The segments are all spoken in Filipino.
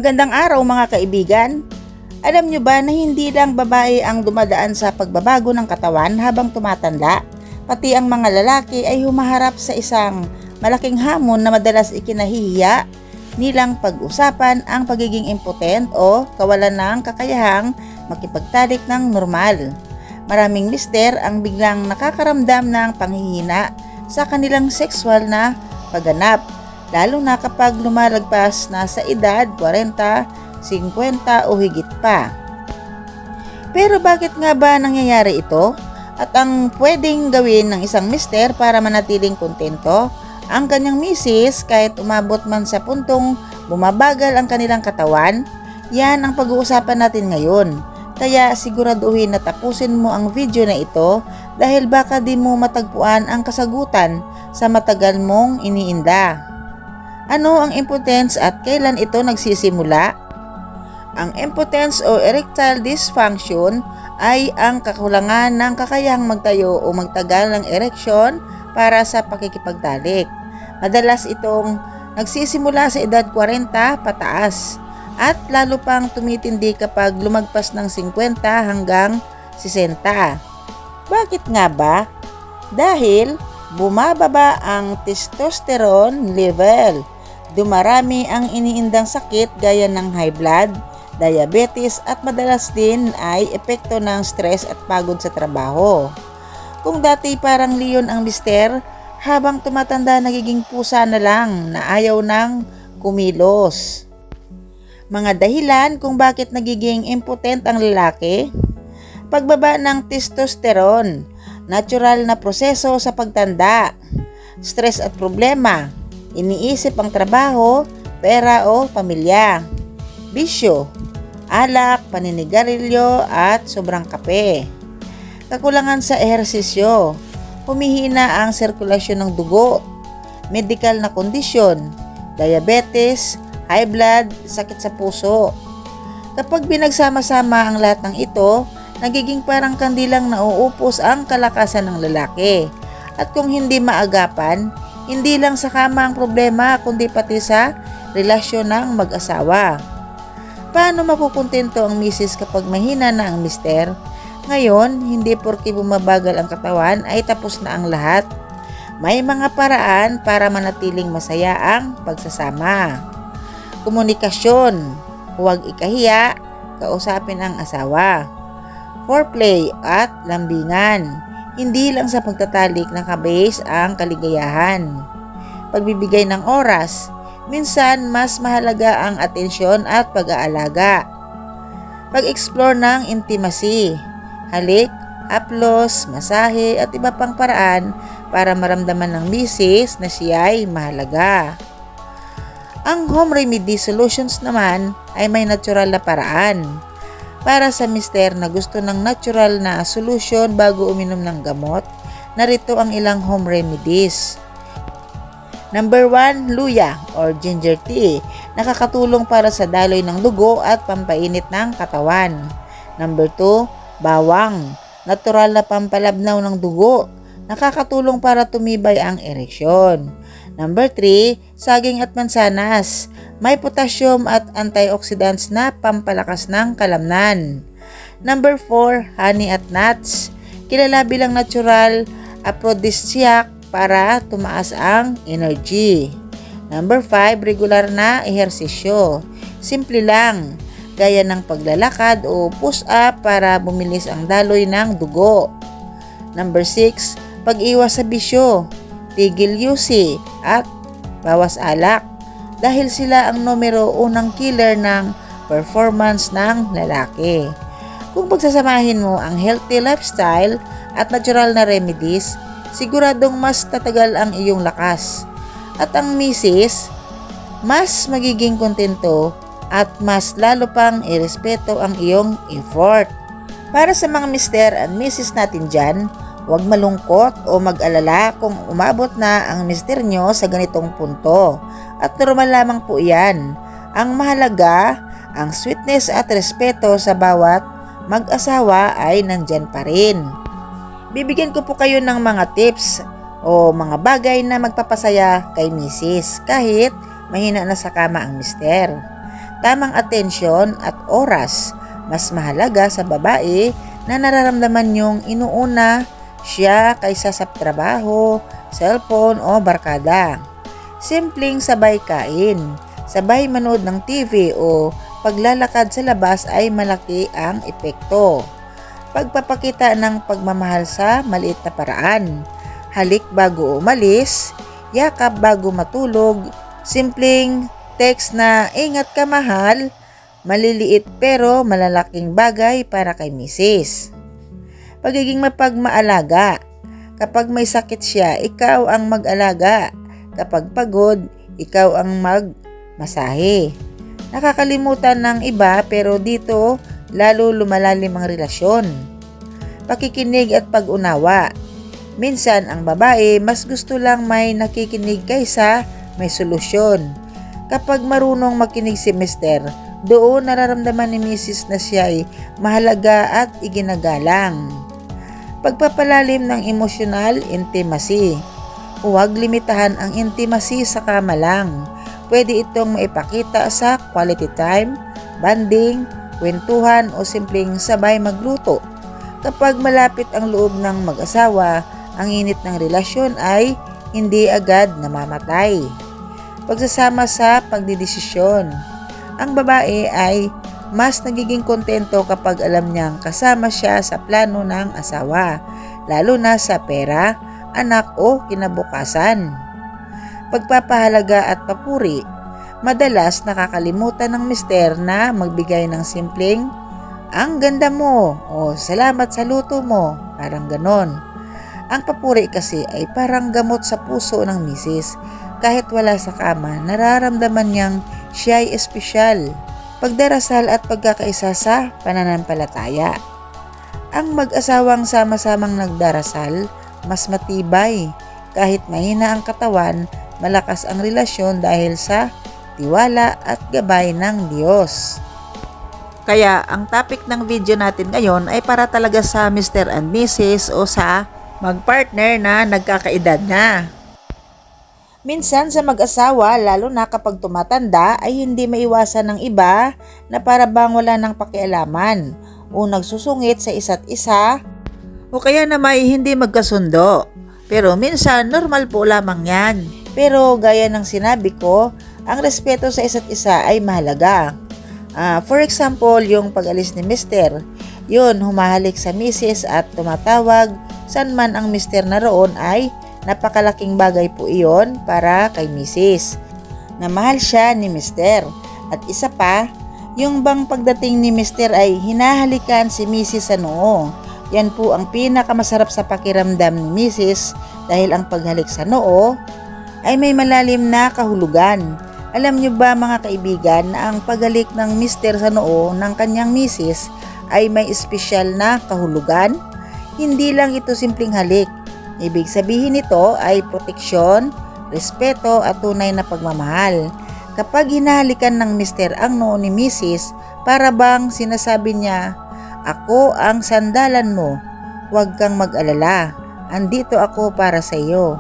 Magandang araw mga kaibigan. Alam nyo ba na hindi lang babae ang dumadaan sa pagbabago ng katawan habang tumatanda? Pati ang mga lalaki ay humaharap sa isang malaking hamon na madalas ikinahihiya nilang pag-usapan ang pagiging impotent o kawalan ng kakayahang makipagtalik ng normal. Maraming mister ang biglang nakakaramdam ng panghihina sa kanilang sexual na pagganap, lalo na kapag lumalagpas na sa edad 40, 50 o higit pa. Pero bakit nga ba nangyayari ito? At ang pwedeng gawin ng isang mister para manatiling kontento ang kanyang misis kahit umabot man sa puntong bumabagal ang kanilang katawan? Yan ang pag-uusapan natin ngayon. Kaya siguraduhin na tapusin mo ang video na ito dahil baka di mo matagpuan ang kasagutan sa matagal mong iniinda. Ano ang impotence at kailan ito nagsisimula? Ang impotence o erectile dysfunction ay ang kakulangan ng kakayahang magtayo o magtagal ng ereksyon para sa pakikipagtalik. Madalas itong nagsisimula sa edad 40 pataas at lalo pang tumitindi kapag lumagpas ng 50 hanggang 60. Bakit nga ba? Dahil bumababa ang testosterone level. Dumarami ang iniindang sakit gaya ng high blood, diabetes at madalas din ay epekto ng stress at pagod sa trabaho. Kung dati parang leon ang mister, habang tumatanda nagiging pusa na lang na ayaw nang kumilos. Mga dahilan kung bakit nagiging impotent ang lalaki: pagbaba ng testosterone, natural na proseso sa pagtanda, stress at problema, iniisip ang trabaho, pera o pamilya, bisyo, alak, paninigarilyo at sobrang kape, kakulangan sa ehersisyo, humihina ang sirkulasyon ng dugo, medical na kondisyon, diabetes, high blood, sakit sa puso. Kapag pinagsama-sama ang lahat ng ito, nagiging parang kandilang nauupos ang kalakasan ng lalaki. At kung hindi maagapan, hindi lang sa kama ang problema kundi pati sa relasyon ng mag-asawa. Paano makukontento ang misis kapag mahina na ang mister? Ngayon, hindi porke bumabagal ang katawan ay tapos na ang lahat. May mga paraan para manatiling masaya ang pagsasama. Komunikasyon, huwag ikahiya, kausapin ang asawa. Foreplay at lambingan. Hindi lang sa pagtatalik ng kabis ang kaligayahan. Pagbibigay ng oras, minsan mas mahalaga ang atensyon at pag-aalaga. Pag-explore ng intimacy, halik, haplos, masahe at iba pang paraan para maramdaman ng misis na siya ay mahalaga. Ang home remedy solutions naman ay may natural na paraan. Para sa mister na gusto ng natural na solusyon bago uminom ng gamot, narito ang ilang home remedies. Number 1, luya or ginger tea. Nakakatulong para sa daloy ng dugo at pampainit ng katawan. Number 2, bawang. Natural na pampalabnaw ng dugo. Nakakatulong para tumibay ang ereksyon. Number 3, saging at mansanas. May potassium at antioxidants na pampalakas ng kalamnan. Number 4, honey at nuts. Kilala bilang natural aphrodisiac para tumaas ang energy. Number 5, regular na ehersisyo. Simple lang, gaya ng paglalakad o push-up para bumilis ang daloy ng dugo. Number 6, pag-iwas sa bisyo, tigil yusi at bawas alak dahil sila ang numero unang killer ng performance ng lalaki. Kung pagsasamahin mo ang healthy lifestyle at natural na remedies, siguradong mas tatagal ang iyong lakas. At ang misis, mas magiging kontento at mas lalo pang irespeto ang iyong effort. Para sa mga mister and misis natin dyan, huwag malungkot o mag-alala kung umabot na ang mister nyo sa ganitong punto. At normal lamang po yan. Ang mahalaga, ang sweetness at respeto sa bawat mag-asawa ay nandyan pa rin. Bibigyan ko po kayo ng mga tips o mga bagay na magpapasaya kay misis kahit mahina na sa kama ang mister. tamang atensyon at oras. Mas mahalaga sa babae na nararamdaman yung inuuna siya kaysa sa trabaho, cellphone o barkada. Simpleng sabay kain, sabay manood ng TV o paglalakad sa labas ay malaki ang epekto. Pagpapakita ng pagmamahal sa maliit na paraan. Halik bago umalis, yakap bago matulog, simpleng text na ingat ka mahal, maliliit pero malalaking bagay para kay misis. Pagiging mapagmaalaga. Kapag may sakit siya, ikaw ang mag-alaga. Kapag pagod, ikaw ang magmasahe. Nakakalimutan ng iba pero dito lalo lumalalim ang relasyon. Pakikinig at pag-unawa. Minsan ang babae mas gusto lang may nakikinig kaysa may solusyon. Kapag marunong makinig si mister, doon nararamdaman ni misis na siya ay mahalaga at iginagalang. Pagpapalalim ng emosyonal intimacy. Huwag limitahan ang intimacy sa kama lang. Pwede itong maipakita sa quality time, bonding, kwentuhan o simpleng sabay magluto. Kapag malapit ang loob ng mag-asawa, ang init ng relasyon ay hindi agad namamatay. Pagsasama sa pagdidesisyon. Ang babae ay mas nagiging kontento kapag alam niyang kasama siya sa plano ng asawa, lalo na sa pera, anak o kinabukasan. Pagpapahalaga at papuri. Madalas nakakalimutan ng mister na magbigay ng simpleng, "Ang ganda mo" o "Salamat sa luto mo", parang ganon. Ang papuri kasi ay parang gamot sa puso ng misis. Kahit wala sa kama, nararamdaman niyang siya ay espesyal. Pagdarasal at pagkakaisa sa pananampalataya. Ang mag-asawang sama-samang nagdarasal, mas matibay. Kahit mahina ang katawan, malakas ang relasyon dahil sa tiwala at gabay ng Diyos. Kaya ang topic ng video natin ngayon ay para talaga sa Mr. and Mrs. o sa mag-partner na nagkakaedad na. Minsan sa mag-asawa, lalo na kapag tumatanda, ay hindi maiwasan ng iba na para bang wala ng pakialaman o nagsusungit sa isa't isa o kaya na may hindi magkasundo. Pero minsan normal po lamang yan. Pero gaya ng sinabi ko, ang respeto sa isa't isa ay mahalaga. For example, yung pag-alis ni mister, yun humahalik sa misis at tumatawag saan man ang mister na roon ay napakalaking bagay po iyon para kay misis, na mahal siya ni mister. At isa pa, yung bang pagdating ni mister ay hinahalikan si misis sa noo. Yan po ang pinakamasarap sa pakiramdam ni misis dahil ang paghalik sa noo ay may malalim na kahulugan. Alam nyo ba mga kaibigan na ang paghalik ng mister sa noo ng kanyang misis ay may espesyal na kahulugan? Hindi lang ito simpleng halik. Ibig sabihin nito ay proteksyon, respeto at tunay na pagmamahal. Kapag hinahalikan ng mister ang noo ni misis, para bang sinasabi niya, "Ako ang sandalan mo, huwag kang mag-alala, andito ako para sa iyo."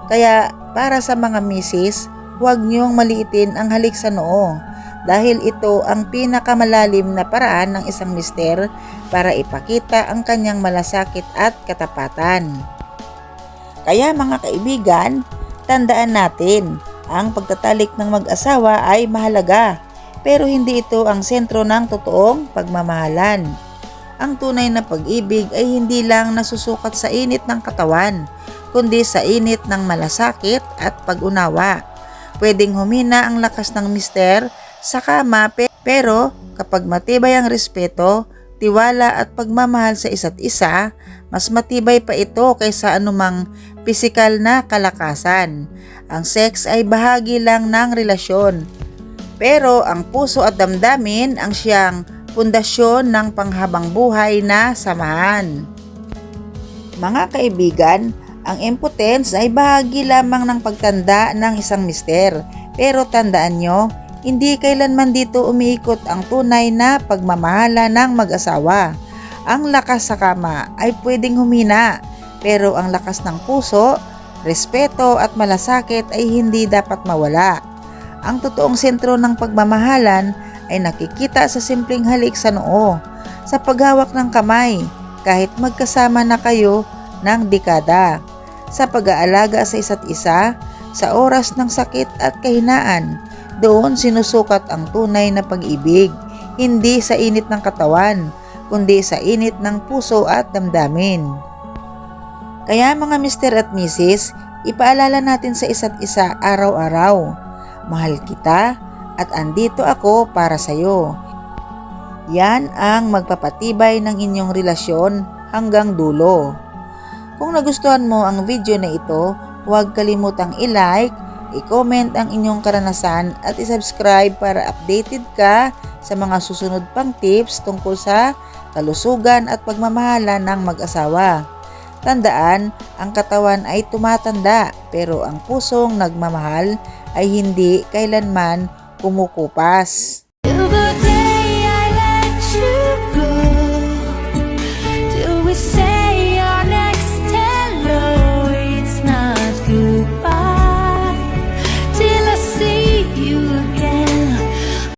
Kaya para sa mga misis, huwag niyong maliitin ang halik sa noo dahil ito ang pinakamalalim na paraan ng isang mister para ipakita ang kanyang malasakit at katapatan. Kaya mga kaibigan, tandaan natin, ang pagtatalik ng mag-asawa ay mahalaga, pero hindi ito ang sentro ng totoong pagmamahalan. Ang tunay na pag-ibig ay hindi lang nasusukat sa init ng katawan, kundi sa init ng malasakit at pag-unawa. Pwedeng humina ang lakas ng mister sa kama, pero kapag matibay ang respeto, tiwala at pagmamahal sa isa't isa, mas matibay pa ito kaysa anumang pisikal na kalakasan. Ang sex ay bahagi lang ng relasyon, pero ang puso at damdamin ang siyang pundasyon ng panghabang buhay na samahan. Mga kaibigan, ang impotence ay bahagi lamang ng pagtanda ng isang mister, pero tandaan nyo, hindi kailanman dito umiikot ang tunay na pagmamahala ng mag-asawa. Ang lakas sa kama ay pwedeng humina, pero ang lakas ng puso, respeto at malasakit ay hindi dapat mawala. Ang totoong sentro ng pagmamahalan ay nakikita sa simpleng halik sa noo, sa paghawak ng kamay, kahit magkasama na kayo ng dekada, sa pag-aalaga sa isa't isa, sa oras ng sakit at kahinaan. Doon sinusukat ang tunay na pag-ibig, hindi sa init ng katawan, kundi sa init ng puso at damdamin. Kaya mga Mr. at Mrs., ipaalala natin sa isa't isa araw-araw, mahal kita at andito ako para sa'yo. Yan ang magpapatibay ng inyong relasyon hanggang dulo. Kung nagustuhan mo ang video na ito, huwag kalimutang i-like, i-comment ang inyong karanasan at i-subscribe para updated ka sa mga susunod pang tips tungkol sa kalusugan at pagmamahalan ng mag-asawa. Tandaan, ang katawan ay tumatanda pero ang pusong nagmamahal ay hindi kailanman kumukupas. Till the day I let you go, till we say